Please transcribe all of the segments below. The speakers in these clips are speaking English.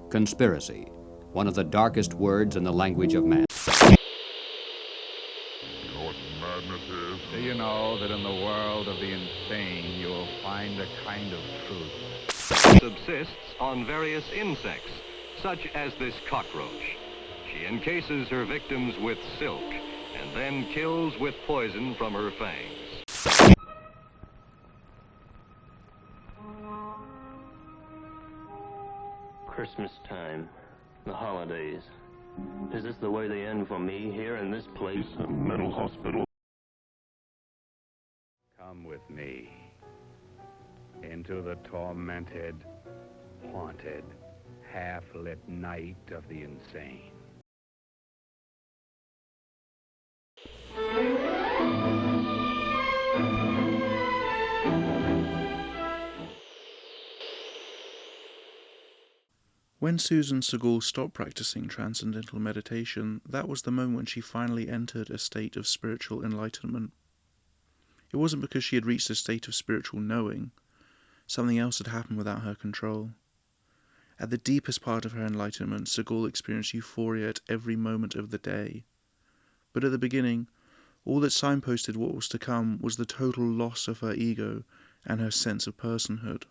Conspiracy, one of the darkest words in the language of man. You know what madness is? Do you know that in the world of the insane, you will find a kind of truth? Subsists on various insects, such as this cockroach. She encases her victims with silk and then kills with poison from her fangs. Christmas time, the holidays. Is this the way they end for me here in this place? It's a mental hospital. Come with me into the tormented, haunted, half-lit night of the insane. When Susan Segal stopped practicing transcendental meditation, that was the moment when she finally entered a state of spiritual enlightenment. It wasn't because she had reached a state of spiritual knowing. Something else had happened without her control. At the deepest part of her enlightenment, Segal experienced euphoria at every moment of the day. But at the beginning, all that signposted what was to come was the total loss of her ego and her sense of personhood.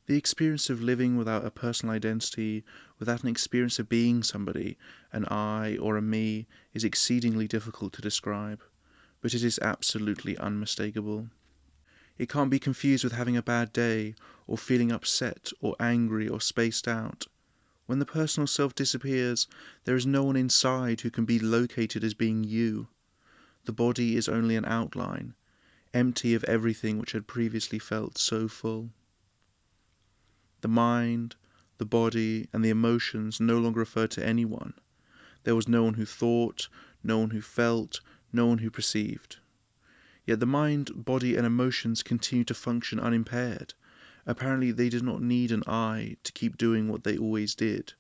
The experience of living without a personal identity, without an experience of being somebody, an I or a me, is exceedingly difficult to describe, but it is absolutely unmistakable. It can't be confused with having a bad day, or feeling upset, or angry, or spaced out. When the personal self disappears, there is no one inside who can be located as being you. The body is only an outline, empty of everything which had previously felt so full. The mind, the body, and the emotions no longer referred to anyone. There was no one who thought, no one who felt, no one who perceived. Yet the mind, body, and emotions continued to function unimpaired. Apparently they did not need an I to keep doing what they always did.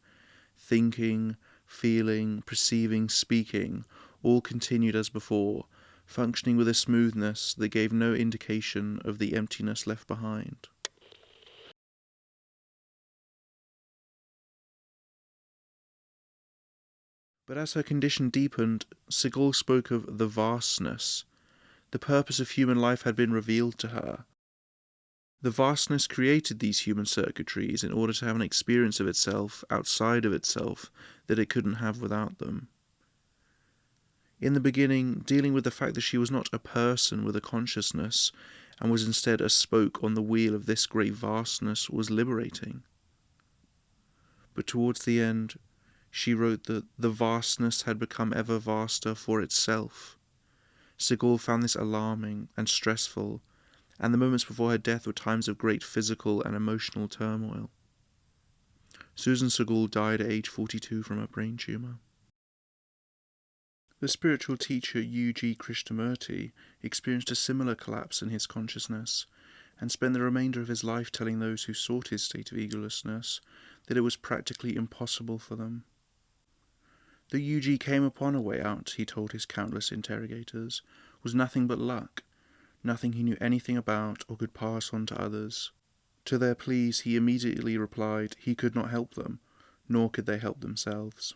Thinking, feeling, perceiving, speaking, all continued as before, functioning with a smoothness that gave no indication of the emptiness left behind. But as her condition deepened, Segal spoke of the vastness. The purpose of human life had been revealed to her. The vastness created these human circuitries in order to have an experience of itself outside of itself that it couldn't have without them. In the beginning, dealing with the fact that she was not a person with a consciousness and was instead a spoke on the wheel of this great vastness was liberating. But towards the end, she wrote that the vastness had become ever vaster for itself. Segal found this alarming and stressful, and the moments before her death were times of great physical and emotional turmoil. Susan Segal died at age 42 from a brain tumour. The spiritual teacher U.G. Krishnamurti experienced a similar collapse in his consciousness, and spent the remainder of his life telling those who sought his state of egolessness that it was practically impossible for them. The U.G. came upon a way out, he told his countless interrogators, was nothing but luck, nothing he knew anything about or could pass on to others. To their pleas he immediately replied he could not help them, nor could they help themselves.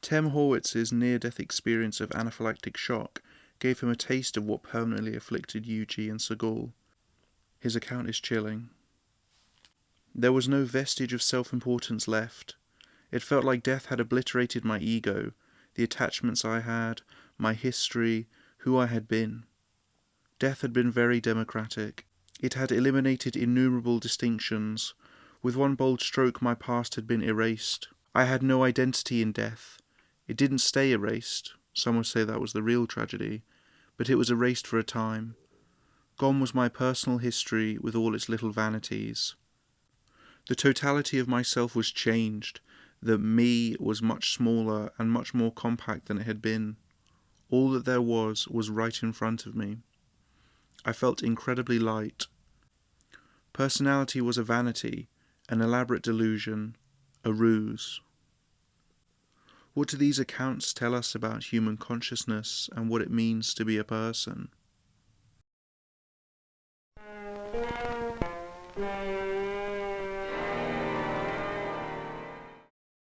Tem Horwitz's near-death experience of anaphylactic shock gave him a taste of what permanently afflicted U.G. and Segal. His account is chilling. There was no vestige of self-importance left. It felt like death had obliterated my ego, the attachments I had, my history, who I had been. Death had been very democratic. It had eliminated innumerable distinctions. With one bold stroke my past had been erased. I had no identity in death. It didn't stay erased. Some would say that was the real tragedy. But it was erased for a time. Gone was my personal history with all its little vanities. The totality of myself was changed. The me was much smaller and much more compact than it had been. All that there was right in front of me. I felt incredibly light. Personality was a vanity, an elaborate delusion, a ruse. What do these accounts tell us about human consciousness and what it means to be a person?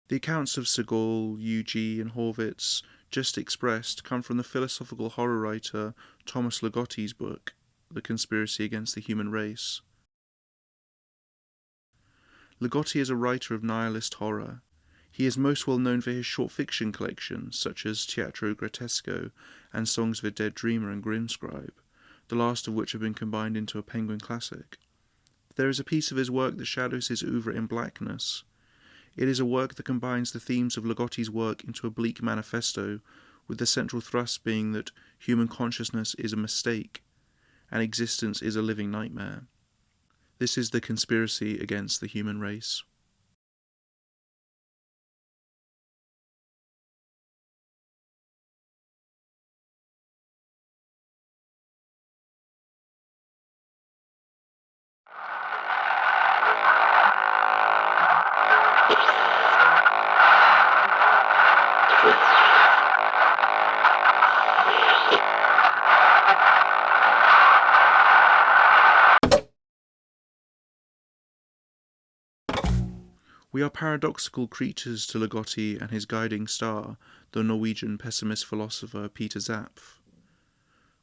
The accounts of Segall, Yuji, and Horvitz just expressed come from the philosophical horror writer Thomas Ligotti's book, The Conspiracy Against the Human Race. Ligotti is a writer of nihilist horror. He is most well known for his short fiction collections, such as Teatro Grottesco and Songs of a Dead Dreamer and Grimscribe, the last of which have been combined into a Penguin classic. There is a piece of his work that shadows his oeuvre in blackness. It is a work that combines the themes of Ligotti's work into a bleak manifesto, with the central thrust being that human consciousness is a mistake, and existence is a living nightmare. This is the conspiracy against the human race. We are paradoxical creatures to Ligotti and his guiding star, the Norwegian pessimist philosopher Peter Zapf.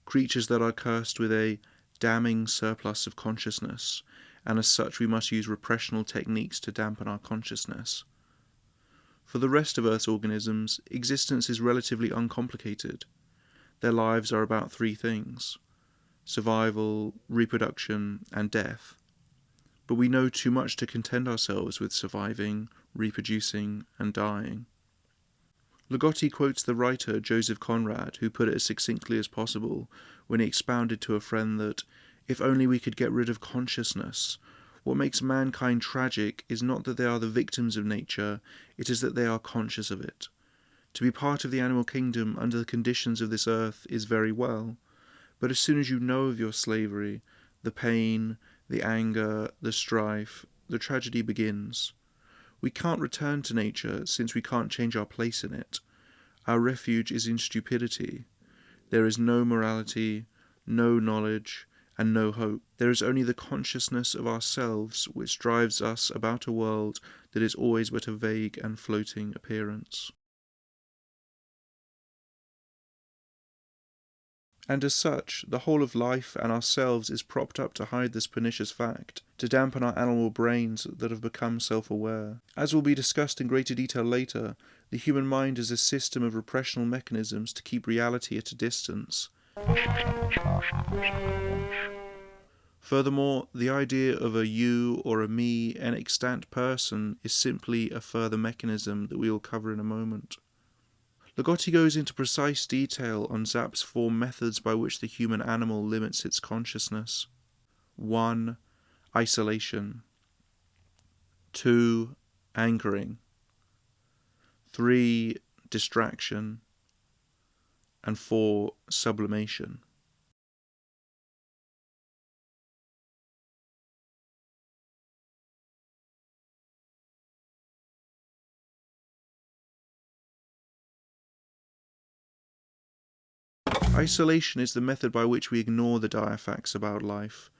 Creatures that are cursed with a damning surplus of consciousness, and as such we must use repressional techniques to dampen our consciousness. For the rest of Earth's organisms, existence is relatively uncomplicated. Their lives are about three things: survival, reproduction, and death. But we know too much to content ourselves with surviving, reproducing, and dying. Ligotti quotes the writer Joseph Conrad, who put it as succinctly as possible when he expounded to a friend that, if only we could get rid of consciousness, what makes mankind tragic is not that they are the victims of nature, it is that they are conscious of it. To be part of the animal kingdom under the conditions of this earth is very well, but as soon as you know of your slavery, the pain, the anger, the strife, the tragedy begins. We can't return to nature since we can't change our place in it. Our refuge is in stupidity. There is no morality, no knowledge, and no hope. There is only the consciousness of ourselves which drives us about a world that is always but a vague and floating appearance. And as such, the whole of life and ourselves is propped up to hide this pernicious fact, to dampen our animal brains that have become self-aware. As will be discussed in greater detail later, the human mind is a system of repressional mechanisms to keep reality at a distance. Furthermore, the idea of a you or a me, an extant person, is simply a further mechanism that we will cover in a moment. Ligotti goes into precise detail on Zapf's four methods by which the human animal limits its consciousness. 1. Isolation. 2. Anchoring. 3. Distraction. And 4. Sublimation. Isolation is the method by which we ignore the dire facts about life,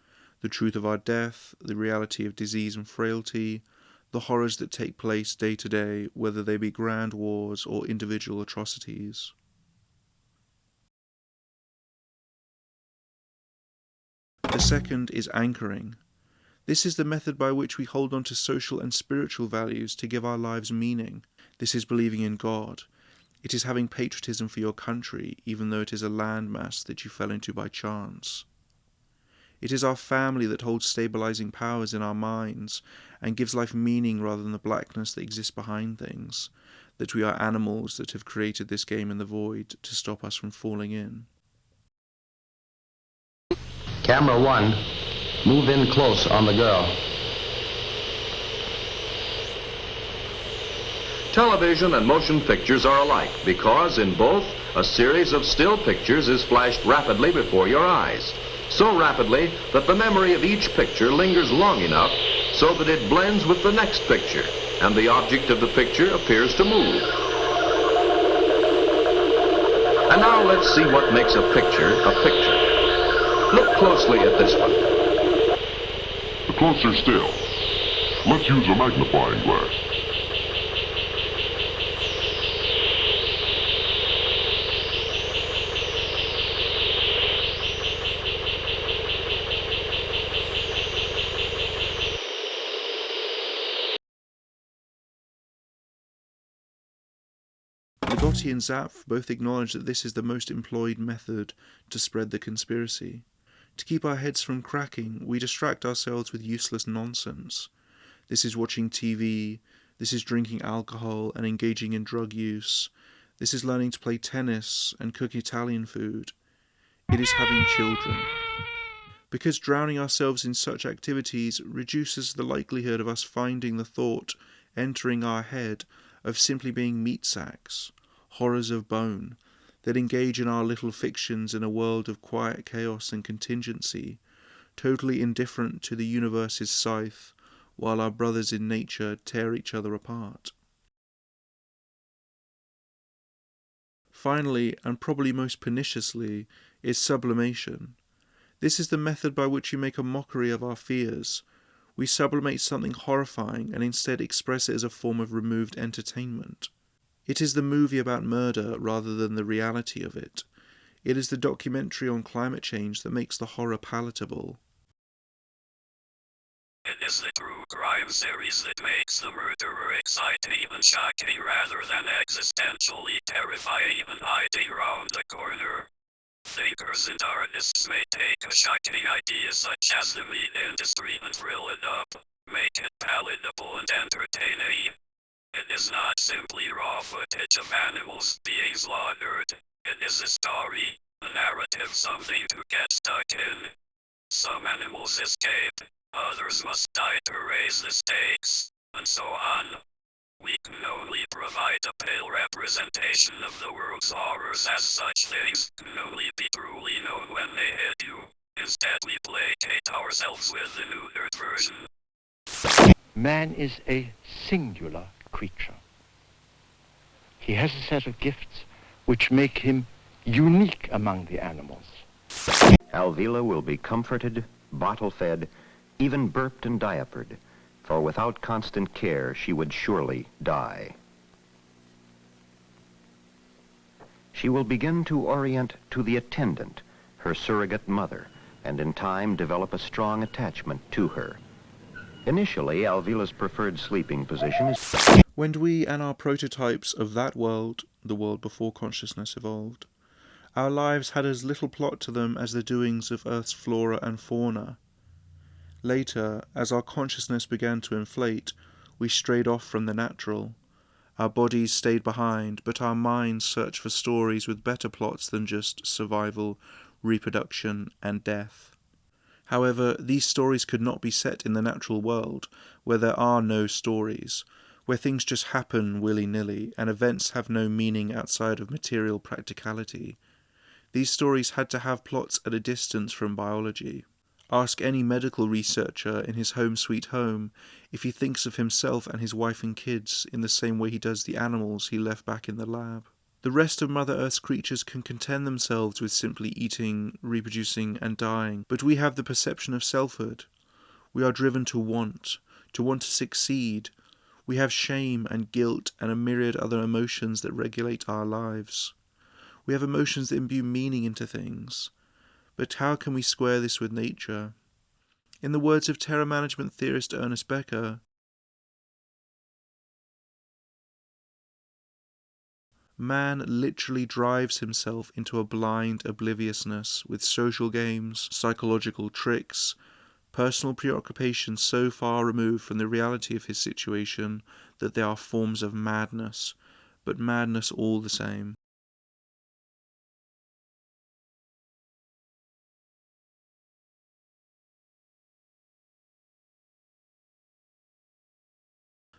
the truth of our death, the reality of disease and frailty, the horrors that take place day to day, whether they be grand wars or individual atrocities. The second is anchoring. This is the method by which we hold on to social and spiritual values to give our lives meaning. This is believing in God. It is having patriotism for your country, even though it is a landmass that you fell into by chance. It is our family that holds stabilizing powers in our minds and gives life meaning rather than the blackness that exists behind things, that we are animals that have created this game in the void to stop us from falling in. Camera 1, move in close on the girl. Television and motion pictures are alike because in both, a series of still pictures is flashed rapidly before your eyes. So rapidly that the memory of each picture lingers long enough so that it blends with the next picture and the object of the picture appears to move. And now let's see what makes a picture a picture. Look closely at this one. Closer still. Let's use a magnifying glass. Ligotti and Zapf both acknowledge that this is the most employed method to spread the conspiracy. To keep our heads from cracking, we distract ourselves with useless nonsense. This is watching TV, this is drinking alcohol and engaging in drug use, this is learning to play tennis and cook Italian food. It is having children. Because drowning ourselves in such activities reduces the likelihood of us finding the thought entering our head of simply being meat sacks, horrors of bone, that engage in our little fictions in a world of quiet chaos and contingency, totally indifferent to the universe's scythe, while our brothers in nature tear each other apart. Finally, and probably most perniciously, is sublimation. This is the method by which we make a mockery of our fears. We sublimate something horrifying and instead express it as a form of removed entertainment. It is the movie about murder rather than the reality of it. It is the documentary on climate change that makes the horror palatable. It is the true crime series that makes the murderer exciting and shocking rather than existentially terrifying and hiding round the corner. Thinkers and artists may take a shocking idea such as the meat industry and thrill it up, make it palatable and entertaining. It is not simply raw footage of animals being slaughtered. It is a story, a narrative, something to get stuck in. Some animals escape, others must die to raise the stakes, and so on. We can only provide a pale representation of the world's horrors, as such things can only be truly known when they hit you. Instead we placate ourselves with the neutered version. Man is a singular creature. He has a set of gifts which make him unique among the animals. Alvila will be comforted, bottle-fed, even burped and diapered, for without constant care she would surely die. She will begin to orient to the attendant, her surrogate mother, and in time develop a strong attachment to her. Initially, Alvila's preferred sleeping position is... When we and our prototypes of that world, the world before consciousness evolved, our lives had as little plot to them as the doings of Earth's flora and fauna. Later, as our consciousness began to inflate, we strayed off from the natural. Our bodies stayed behind, but our minds searched for stories with better plots than just survival, reproduction, and death. However, these stories could not be set in the natural world, where there are no stories, where things just happen willy-nilly, and events have no meaning outside of material practicality. These stories had to have plots at a distance from biology. Ask any medical researcher in his home sweet home if he thinks of himself and his wife and kids in the same way he does the animals he left back in the lab. The rest of Mother Earth's creatures can content themselves with simply eating, reproducing, and dying, but we have the perception of selfhood. We are driven to want to succeed. We have shame and guilt and a myriad other emotions that regulate our lives. We have emotions that imbue meaning into things. But how can we square this with nature? In the words of terror management theorist Ernest Becker, man literally drives himself into a blind obliviousness with social games, psychological tricks, personal preoccupations so far removed from the reality of his situation that they are forms of madness, but madness all the same.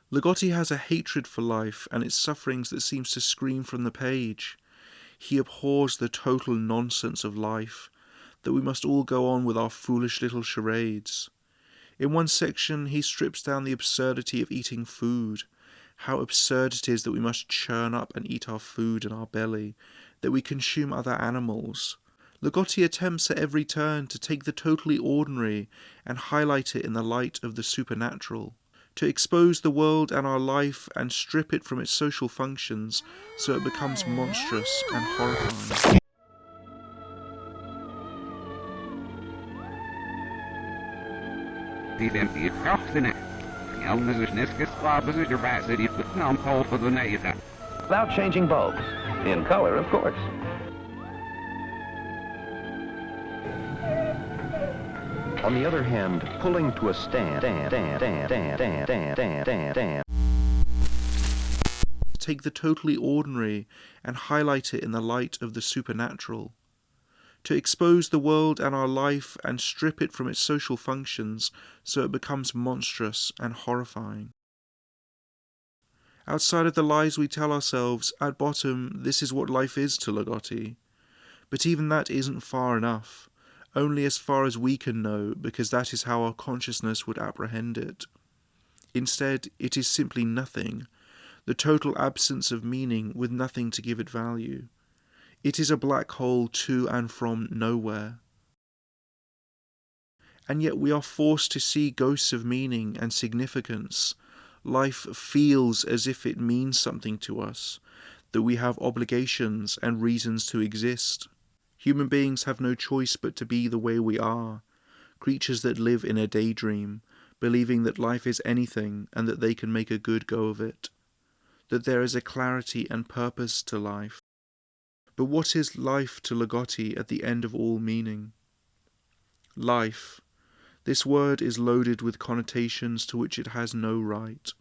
Ligotti has a hatred for life and its sufferings that seems to scream from the page. He abhors the total nonsense of life, that we must all go on with our foolish little charades. In one section he strips down the absurdity of eating food, how absurd it is that we must churn up and eat our food in our belly, that we consume other animals. Ligotti attempts at every turn to take the totally ordinary and highlight it in the light of the supernatural, to expose the world and our life and strip it from its social functions so it becomes monstrous and horrifying. without changing bulbs. In color, of course. On the other hand, pulling to a stand, take the totally ordinary and highlight it in the light of the supernatural, to expose the world and our life and strip it from its social functions so it becomes monstrous and horrifying. Outside of the lies we tell ourselves, at bottom, this is what life is to Ligotti. But even that isn't far enough, only as far as we can know, because that is how our consciousness would apprehend it. Instead, it is simply nothing, the total absence of meaning with nothing to give it value. It is a black hole to and from nowhere. And yet we are forced to see ghosts of meaning and significance. Life feels as if it means something to us, that we have obligations and reasons to exist. Human beings have no choice but to be the way we are, creatures that live in a daydream, believing that life is anything and that they can make a good go of it, that there is a clarity and purpose to life. But what is life to Ligotti at the end of all meaning? Life. This word is loaded with connotations to which it has no right.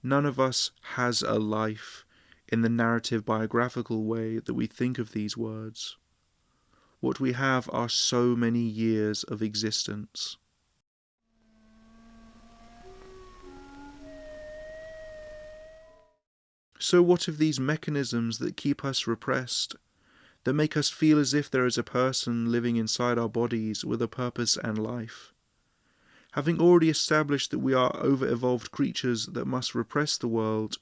None of us has a life in the narrative biographical way that we think of these words. What we have are so many years of existence. So what of these mechanisms that keep us repressed, that make us feel as if there is a person living inside our bodies with a purpose and life? Having already established that we are over-evolved creatures that must repress the world,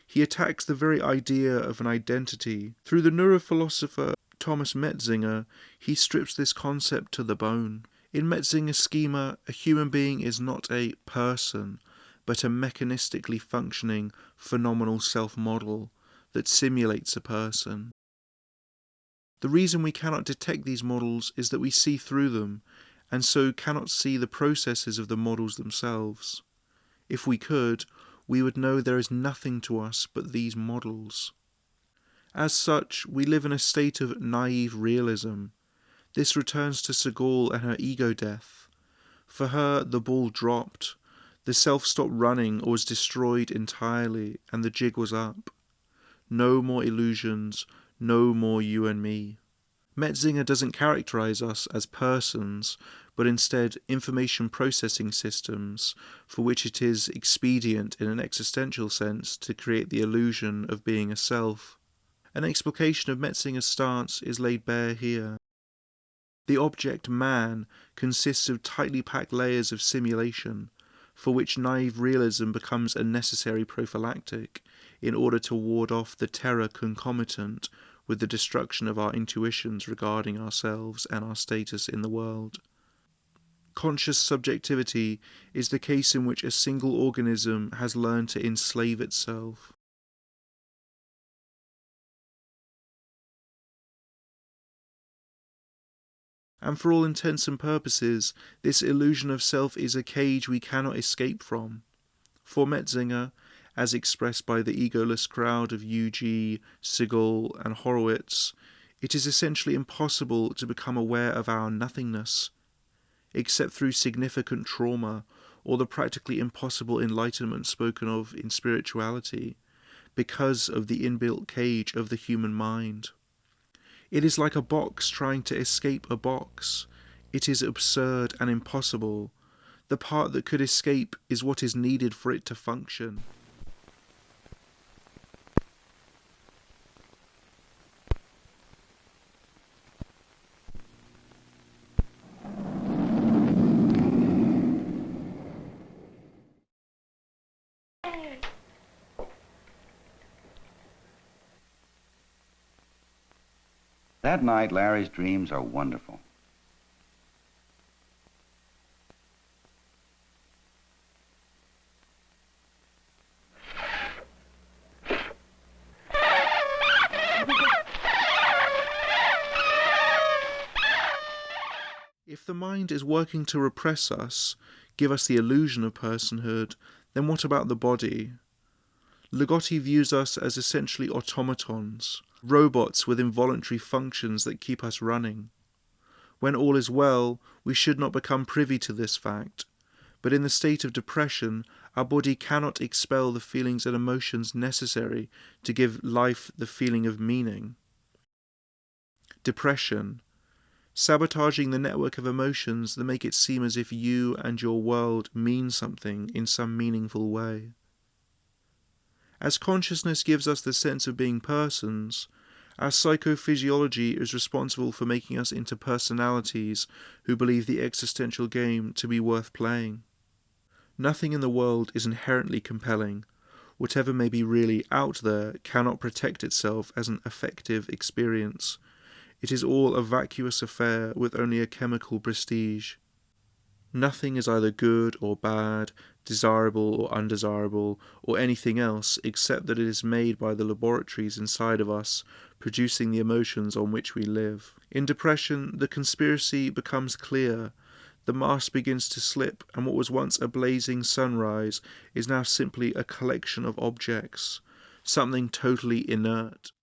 he attacks the very idea of an identity. Through the neurophilosopher Thomas Metzinger, he strips this concept to the bone. In Metzinger's schema, a human being is not a person, but a mechanistically functioning, phenomenal self-model that simulates a person. The reason we cannot detect these models is that we see through them, and so cannot see the processes of the models themselves. If we could, we would know there is nothing to us but these models. As such, we live in a state of naive realism. This returns to Segal and her ego death. For her, the ball dropped, the self stopped running or was destroyed entirely, and the jig was up. No more illusions, no more you and me. Metzinger doesn't characterize us as persons, but instead information processing systems, for which it is expedient in an existential sense to create the illusion of being a self. An explication of Metzinger's stance is laid bare here. The object man consists of tightly packed layers of simulation, for which naive realism becomes a necessary prophylactic in order to ward off the terror concomitant with the destruction of our intuitions regarding ourselves and our status in the world. Conscious subjectivity is the case in which a single organism has learned to enslave itself. And for all intents and purposes, this illusion of self is a cage we cannot escape from. For Metzinger, as expressed by the egoless crowd of UG, Segal, and Horowitz, it is essentially impossible to become aware of our nothingness, except through significant trauma or the practically impossible enlightenment spoken of in spirituality, because of the inbuilt cage of the human mind. It is like a box trying to escape a box. It is absurd and impossible. The part that could escape is what is needed for it to function. That night, Larry's dreams are wonderful. If the mind is working to repress us, give us the illusion of personhood, then what about the body? Ligotti views us as essentially automatons, robots with involuntary functions that keep us running. When all is well, we should not become privy to this fact, but in the state of depression, our body cannot expel the feelings and emotions necessary to give life the feeling of meaning. Depression, sabotaging the network of emotions that make it seem as if you and your world mean something in some meaningful way. As consciousness gives us the sense of being persons, our psychophysiology is responsible for making us into personalities who believe the existential game to be worth playing. Nothing in the world is inherently compelling. Whatever may be really out there cannot protect itself as an affective experience. It is all a vacuous affair with only a chemical prestige. Nothing is either good or bad, desirable or undesirable, or anything else except that it is made by the laboratories inside of us, producing the emotions on which we live. In depression, the conspiracy becomes clear. The mask begins to slip, and what was once a blazing sunrise is now simply a collection of objects, something totally inert.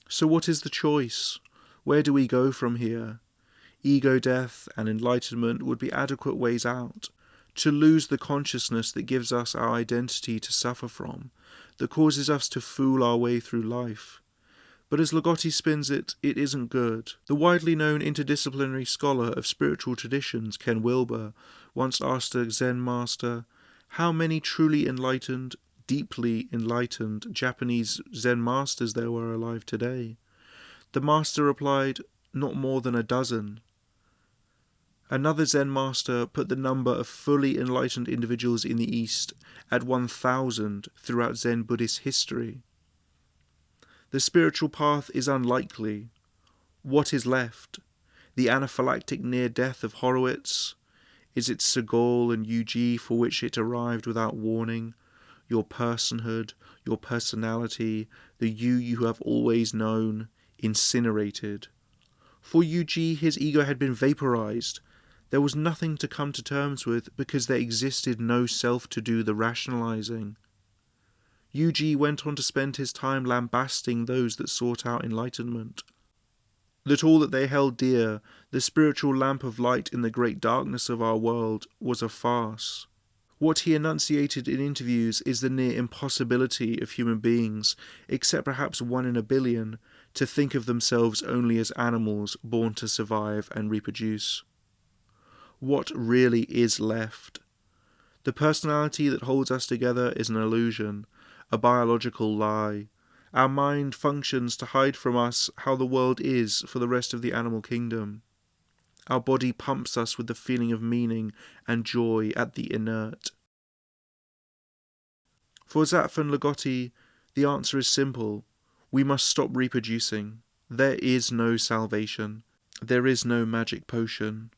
So what is the choice? Where do we go from here? Ego death and enlightenment would be adequate ways out. To lose the consciousness that gives us our identity to suffer from, that causes us to fool our way through life. But as Ligotti spins it, it isn't good. The widely known interdisciplinary scholar of spiritual traditions, Ken Wilber, once asked a Zen master, how many truly enlightened, deeply enlightened Japanese Zen masters there were alive today. The master replied, not more than a dozen. Another Zen master put the number of fully enlightened individuals in the East at 1,000 throughout Zen Buddhist history. The spiritual path is unlikely. What is left? The anaphylactic near death of Horowitz? Is it Segal and Yuji for which it arrived without warning? Your personhood, your personality, the you have always known, incinerated. For Yuji, his ego had been vaporized. There was nothing to come to terms with because there existed no self to do the rationalizing. Yuji went on to spend his time lambasting those that sought out enlightenment. That all that they held dear, the spiritual lamp of light in the great darkness of our world, was a farce. What he enunciated in interviews is the near impossibility of human beings, except perhaps 1 in a billion, to think of themselves only as animals born to survive and reproduce. What really is left? The personality that holds us together is an illusion, a biological lie. Our mind functions to hide from us how the world is for the rest of the animal kingdom. Our body pumps us with the feeling of meaning and joy at the inert. For Zapf and Ligotti, the answer is simple. We must stop reproducing. There is no salvation. There is no magic potion.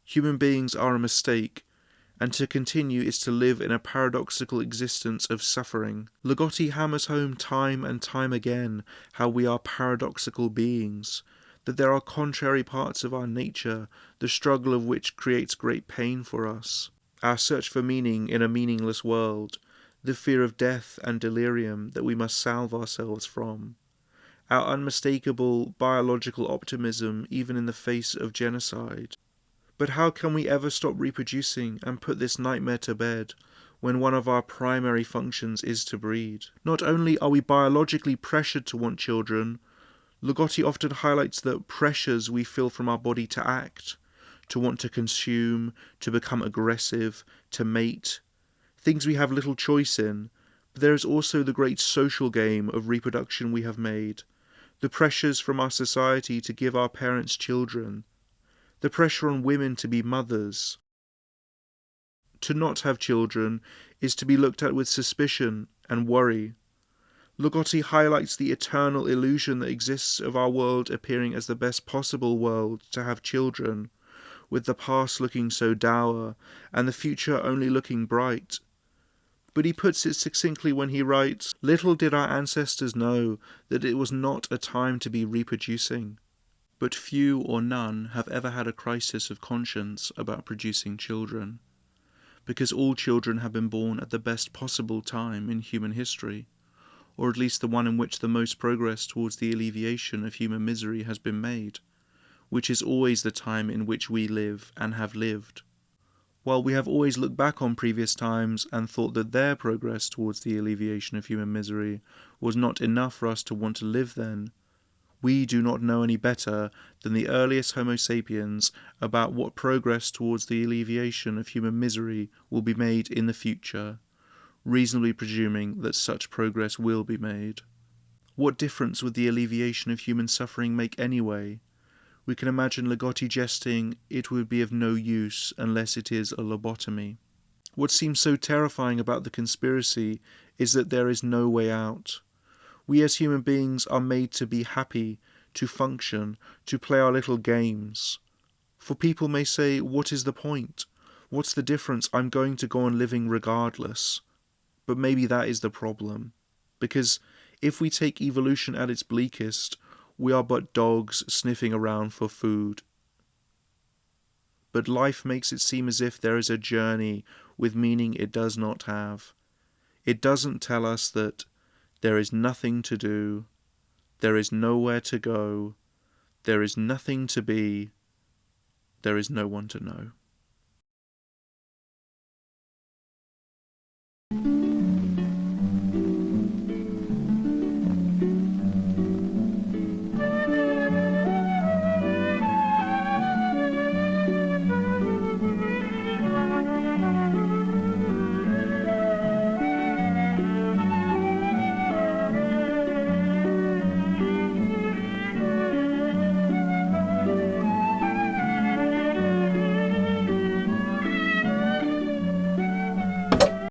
Human beings are a mistake, and to continue is to live in a paradoxical existence of suffering. Ligotti hammers home time and time again how we are paradoxical beings, that there are contrary parts of our nature, the struggle of which creates great pain for us. Our search for meaning in a meaningless world, the fear of death and delirium that we must salve ourselves from, our unmistakable biological optimism even in the face of genocide. But how can we ever stop reproducing and put this nightmare to bed when one of our primary functions is to breed? Not only are we biologically pressured to want children, Ligotti often highlights the pressures we feel from our body to act, to want to consume, to become aggressive, to mate, things we have little choice in. But there is also the great social game of reproduction we have made, the pressures from our society to give our parents children, the pressure on women to be mothers. To not have children is to be looked at with suspicion and worry. Ligotti highlights the eternal illusion that exists of our world appearing as the best possible world to have children, with the past looking so dour and the future only looking bright. But he puts it succinctly when he writes, "Little did our ancestors know that it was not a time to be reproducing." But few or none have ever had a crisis of conscience about producing children, because all children have been born at the best possible time in human history, or at least the one in which the most progress towards the alleviation of human misery has been made, which is always the time in which we live and have lived. While we have always looked back on previous times and thought that their progress towards the alleviation of human misery was not enough for us to want to live then, we do not know any better than the earliest Homo sapiens about what progress towards the alleviation of human misery will be made in the future, reasonably presuming that such progress will be made. What difference would the alleviation of human suffering make anyway? We can imagine Ligotti jesting, "It would be of no use unless it is a lobotomy." What seems so terrifying about the conspiracy is that there is no way out. We as human beings are made to be happy, to function, to play our little games. For people may say, what is the point? What's the difference? I'm going to go on living regardless. But maybe that is the problem. Because if we take evolution at its bleakest, we are but dogs sniffing around for food. But life makes it seem as if there is a journey with meaning it does not have. It doesn't tell us that there is nothing to do, there is nowhere to go, there is nothing to be, there is no one to know.